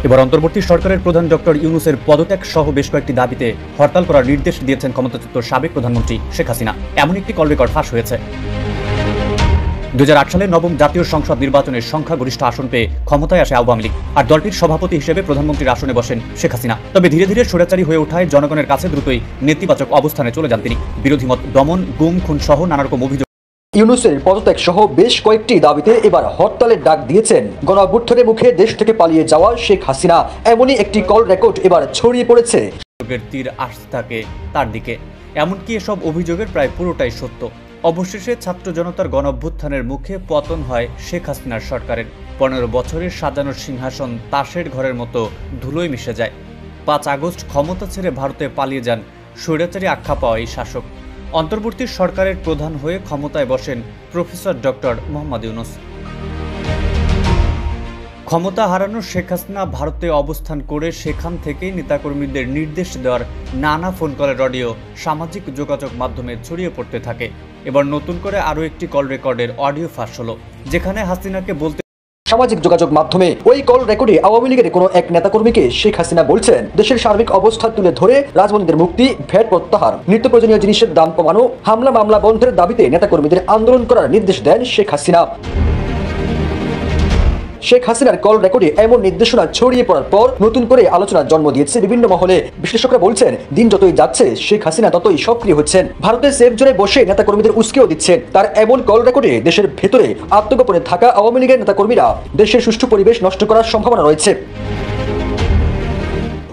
এবার অন্তর্বর্তী সরকারের প্রধান ডক্টর ইউনূসের পদত্যাগ সহ বেশ কয়েকটি দাবিতে হরতাল করার নির্দেশ দিয়েছেন ক্ষমতাচ্যুত সাবেক প্রধানমন্ত্রী শেখ হাসিনা। এমন একটি কল রেকর্ড ফাঁস হয়েছে। 2008 সালে নবম জাতীয় সংসদ নির্বাচনের সংখ্যাগরিষ্ঠ আসন পেয়ে ক্ষমতায় আসে আওয়ামী লীগ, আর দলটির সভাপতি হিসেবে প্রধানমন্ত্রীর আসনে বসেন শেখ হাসিনা। তবে ধীরে ধীরে স্বৈরাচারী হয়ে ওঠায় জনগণের কাছে দ্রুতই নেতিবাচক অবস্থানে চলে যান তিনি। বিরোধী মত দমন, গুম, খুন সহ নানা রকম অভিযোগ। ইউনূসের পদত্যাগ সহ বেশ কয়েকটি দাবিতে এবার হরতালের ডাক দিয়েছেন গণঅভ্যুত্থানের মুখে দেশ থেকে পালিয়ে যাওয়া শেখ হাসিনা। এমনই একটি কল রেকর্ড এবার ছড়িয়ে পড়েছে। তীর আসতে থাকে তার দিকে, এমনকি এসব অভিযোগের প্রায় পুরোটাই সত্য। অবশেষে ছাত্র জনতার গণঅভ্যুত্থানের মুখে পতন হয় শেখ হাসিনার সরকারের। 15 বছরের সাজানো সিংহাসন তাসের ঘরের মতো ধুলোয় মিশে যায়। 5 আগস্ট ক্ষমতা ছেড়ে ভারতে পালিয়ে যান স্বৈরাচারী আখ্যা পাওয়া এই শাসক। অন্তর্বর্তী সরকারের প্রধান হয়ে ক্ষমতায় বসেন প্রফেসর ডক্টর মোহাম্মদ ইউনূস। ক্ষমতা হারানো শেখ হাসিনা ভারতে অবস্থান করে সেখান থেকেই নেতাকর্মীদের নির্দেশ দেওয়ার নানা ফোন কলের অডিও সামাজিক যোগাযোগ মাধ্যমে ছড়িয়ে পড়তে থাকে। এবার নতুন করে আরও একটি কল রেকর্ডের অডিও ফাঁস হলো, যেখানে হাসিনাকে বলতে সামাজিক যোগাযোগ মাধ্যমে ওই কল রেকর্ডে আওয়ামী লীগের কোনো এক নেতাকর্মীকে শেখ হাসিনা বলছেন দেশের সার্বিক অবস্থা তুলে ধরে রাজবন্দীদের মুক্তি, ভ্যাট প্রত্যাহার, নিত্য প্রয়োজনীয় জিনিসের দাম কমানো, হামলা মামলা বন্ধের দাবিতে নেতাকর্মীদের আন্দোলন করার নির্দেশ দেন শেখ হাসিনা। শেখ হাসিনার কল রেকর্ডে এমন নির্দেশনা ছড়িয়ে পড়ার পর নতুন করে আলোচনার জন্ম দিয়েছে বিভিন্ন মহলে। বিশ্লেষকরা বলছেন দিন যতই যাচ্ছে শেখ হাসিনা ততই সক্রিয় হচ্ছেন, ভারতের সেফ জোনে বসে নেতাকর্মীদের উস্কেও দিচ্ছেন। তার এমন কল রেকর্ডে দেশের ভেতরে আত্মগোপনে থাকা আওয়ামী লীগের নেতাকর্মীরা দেশের সুষ্ঠু পরিবেশ নষ্ট করার সম্ভাবনা রয়েছে।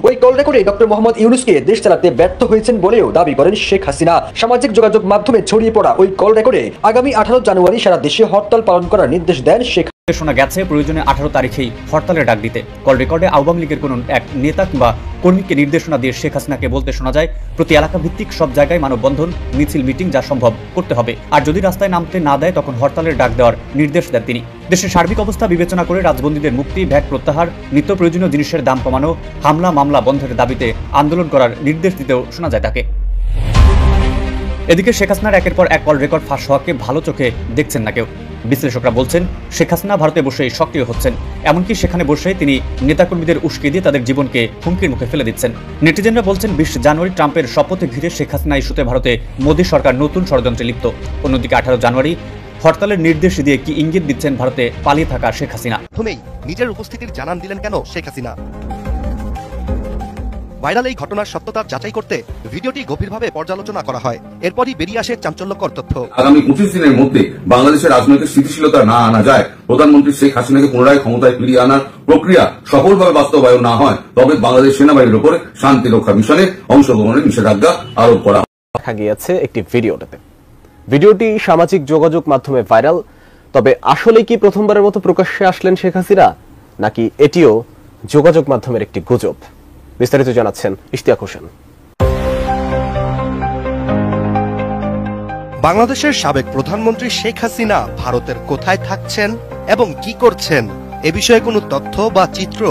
ওই কল রেকর্ডে ডক্টর মোহাম্মদ ইউনূসকে দেশ চালাতে ব্যর্থ হয়েছেন বলেও দাবি করেন শেখ হাসিনা। সামাজিক যোগাযোগ মাধ্যমে ছড়িয়ে পড়া ওই কল রেকর্ডে আগামী 18 জানুয়ারি সারা দেশে হরতাল পালন করার নির্দেশ দেন শেখ। শোনা গেছে প্রয়োজনে 18 তারিখেই হরতালের ডাক দিতে। কল রেকর্ডে আওয়ামী লীগের কোন এক নেতা কিংবা কর্মীকে নির্দেশনা দিয়ে শেখ হাসিনাকে বলতে শোনা যায় প্রতি এলাকা ভিত্তিক সব জায়গায় মানববন্ধন, মিছিল, মিটিং যা সম্ভব করতে হবে, আর যদি রাস্তায় নামতে না দেয় তখন হরতালের ডাক দেওয়ার নির্দেশ দেন তিনি। দেশের সার্বিক অবস্থা বিবেচনা করে রাজবন্দীদের মুক্তি, ভ্যাট প্রত্যাহার, নিত্য প্রয়োজনীয় জিনিসের দাম কমানো, হামলা মামলা বন্ধের দাবিতে আন্দোলন করার নির্দেশ দিতেও শোনা যায় তাকে। এদিকে শেখ হাসিনার একের পর এক কল রেকর্ড ফাঁস হওয়াকে ভালো চোখে দেখছেন না কেউ। বিশ্লেষকরা বলছেন শেখ হাসিনা ভারতে বসেই সক্রিয় হচ্ছেন, এমনকি সেখানে বসে তিনি নেতাকর্মীদের উস্কে দিয়ে তাদের জীবনকে হুমকির মুখে ফেলে দিচ্ছেন। নেটিজেনরা বলছেন 20 জানুয়ারি ট্রাম্পের শপথে ঘিরে শেখ হাসিনা ইস্যুতে ভারতে মোদী সরকার নতুন ষড়যন্ত্রে লিপ্ত। অন্যদিকে 18 জানুয়ারি হরতালের নির্দেশ দিয়ে কি ইঙ্গিত দিচ্ছেন ভারতে পালিয়ে থাকা শেখ হাসিনা। প্রথমেই নিজের উপস্থিতির জানান দিলেন কেন শেখ হাসিনা? ভাইরাল এই ঘটনার সত্যতার যাচাই করতে ভিডিওটি গভীরভাবে পর্যালোচনা করা হয়। এরপরই বেরিয়ে আসে চাঞ্চল্যকর তথ্য। আগামী 25 দিনের মধ্যে বাংলাদেশের রাজনৈতিক স্থিতিশীলতা না আনা যায়, প্রধানমন্ত্রী শেখ হাসিনাকে পুনরায় ক্ষমতায় ফিরিয়ে আনার প্রক্রিয়া সফলভাবে বাস্তবায়ন না হয়, তবে বাংলাদেশ সেনাবাহিনীর উপরে শান্তি রক্ষা মিশনে অংশগ্রহণের নিষেধাজ্ঞা আরোপ করা দেখা গিয়েছে একটি ভিডিওটাতে। ভিডিওটি সামাজিক যোগাযোগ মাধ্যমে ভাইরাল। তবে আসলে কি প্রথমবারের মতো প্রকাশ্যে আসলেন শেখ হাসিনা, নাকি এটিও যোগাযোগ মাধ্যমের একটি গুজব? বিস্তারিত জানাচ্ছেন ইশতিয়াক হোসেন। বাংলাদেশের সাবেক প্রধানমন্ত্রী শেখ হাসিনা ভারতের কোথায় থাকছেন এবং কি করছেন এ বিষয়ে কোনো তথ্য বা চিত্র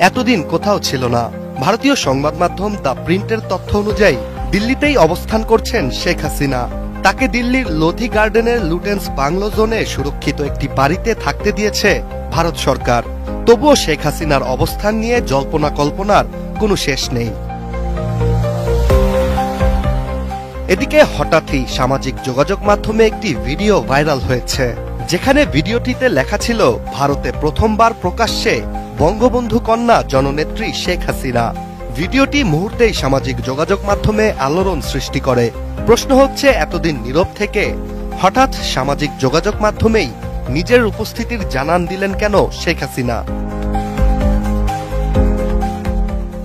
এতদিন কোথাও ছিল না। ভারতীয় সংবাদ মাধ্যম দ্য প্রিন্টের তথ্য অনুযায়ী দিল্লিতেই অবস্থান করছেন শেখ হাসিনা। তাকে দিল্লির লোধি গার্ডেনের লুটেন্স বাংলো জোনে সুরক্ষিত একটি বাড়িতে থাকতে দিয়েছে ভারত সরকার। তবুও শেখ হাসিনার অবস্থান নিয়ে জল্পনা কল্পনার কোনো শেষ নেই। এদিকে হঠাৎই সামাজিক যোগাযোগ মাধ্যমে একটি ভিডিও ভাইরাল হয়েছে, যেখানে ভিডিওটিতে লেখা ছিল ভারতে প্রথমবার প্রকাশ্যে বঙ্গবন্ধু কন্যা জননেত্রী শেখ হাসিনা। ভিডিওটি মুহূর্তেই সামাজিক যোগাযোগ মাধ্যমে আলোড়ন সৃষ্টি করে। প্রশ্ন হচ্ছে, এতদিন নীরব থেকে হঠাৎ সামাজিক যোগাযোগ মাধ্যমেই নিজের উপস্থিতির জানান দিলেন কেন শেখ হাসিনা?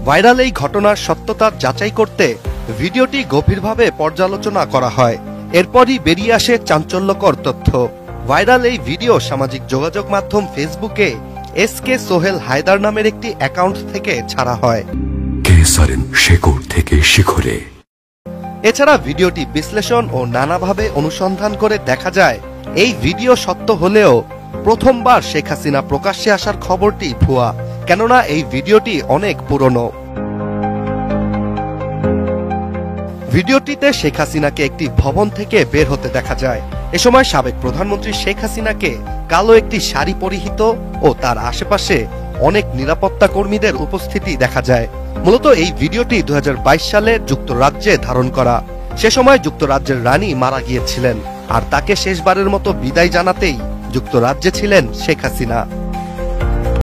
ভাইরাল এই ঘটনার সত্যতা যাচাই করতে ভিডিওটি গভীরভাবে পর্যালোচনা করা হয়। এরপরই বেরিয়ে আসে চাঞ্চল্যকর তথ্য। ভাইরাল এই ভিডিও সামাজিক যোগাযোগ মাধ্যম ফেসবুকে এসকে সোহেল হায়দার নামের একটি অ্যাকাউন্ট থেকে ছাড়া হয়। এছাড়া ভিডিওটি বিশ্লেষণ ও নানাভাবে অনুসন্ধান করে দেখা যায় এই ভিডিও সত্য হলেও প্রথমবার শেখ হাসিনা প্রকাশ্যে আসার খবরটি ভুয়া, কেননা এই ভিডিওটি অনেক পুরনো। ভিডিওটিতে শেখ হাসিনাকে একটি ভবন থেকে বের হতে দেখা যায়। এ সময় সাবেক প্রধানমন্ত্রী শেখ হাসিনাকে কালো একটি শাড়ি পরিহিত ও তার আশেপাশে অনেক নিরাপত্তা কর্মীদের উপস্থিতি দেখা যায়। মূলত এই ভিডিওটি 2022 সালে যুক্তরাজ্যে ধারণ করা। সে সময় যুক্তরাজ্যের রানী মারা গিয়েছিলেন, আর তাকে শেষবারের মতো বিদায় জানাতেই যুক্তরাজ্যে ছিলেন শেখ হাসিনা।